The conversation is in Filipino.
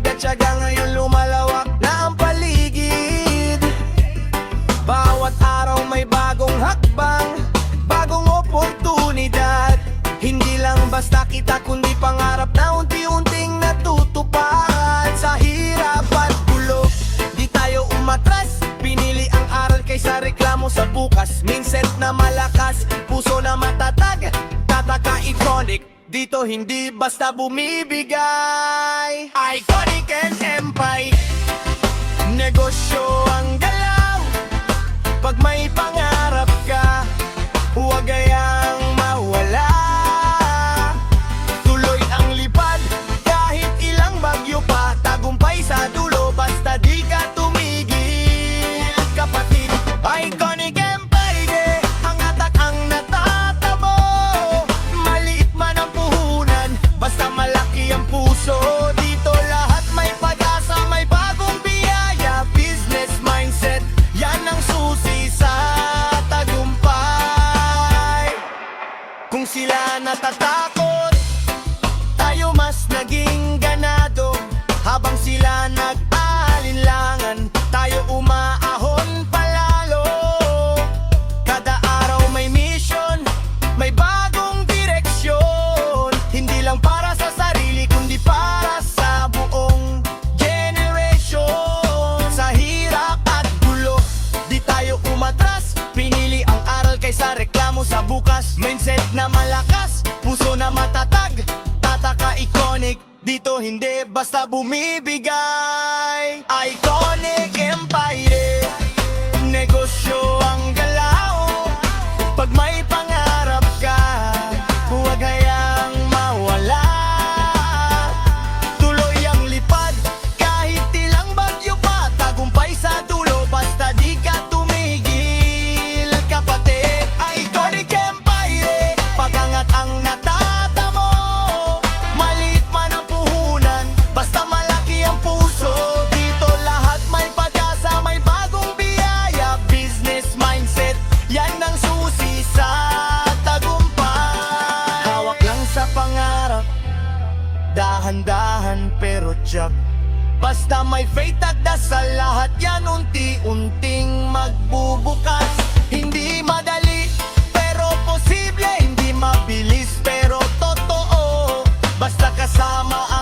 sipag at tiyaga, ngayon lumalawak na ang paligid. Bawat araw may bagong hakbang, bagong oportunidad. Hindi lang basta kita kundi pangarap na unti-unting natutupad. Sa hirap at gulo, di tayo umatras. Pinili ang aral kaysa reklamo sa bukas. Mindset na malakas, puso na matatag, tataka iconic. Dito hindi basta bumibigay. Iconic and Empire, negosyo ang galaw. Pag may pangarap ka, huwag gayang mawala. Tuloy ang lipad, kahit ilang bagyo pa. Tagumpay sa dulo, basta di ka tumigil. Kapatid, Iconic Empire, ang atak ang natatamo. Maliit man ang puhunan, basta malaki ang puso. Dito lahat may pag-asa, may bagong biyaya. Business mindset, yan ang susi sa tagumpay. Kung sila natatakot, tayo mas naging ganado. Habang sila nag-aalinlangan, tayo umaahon palalo. Kada araw may mission, may bagong direksyon. Hindi lang para sa sarili, kundi para sa buong generation. Sa hirap at gulo, di tayo umatras. Pinili ang aral kaysa reklamo sa bukas. Mindset na malakas, puso na matatag, tataka iconic. Dito hindi basta bumibigay. Iconic Empire, negosyo ang galaw. Pag may pangarap ka, huwag hayang mawala. Tuloy ang lipad, kahit ilang bagyo pa. Tagumpay sa dulo, basta di ka tumigil. Kapatid, Iconic Empire, pagangat ang natatamo. Maliit man ang puhunan, basta malaki ang puso. Dito lahat may pag-asa, may bagong biyaya. Business mindset, yan ang susi sa tagumpay. Hawak lang sa pangarap, dahan-dahan pero tiyak. Basta may faith at dasal, lahat yan unti-unting magbubukas. Hindi madali, pero posible. Hindi mabilis, pero totoo. Basta kasama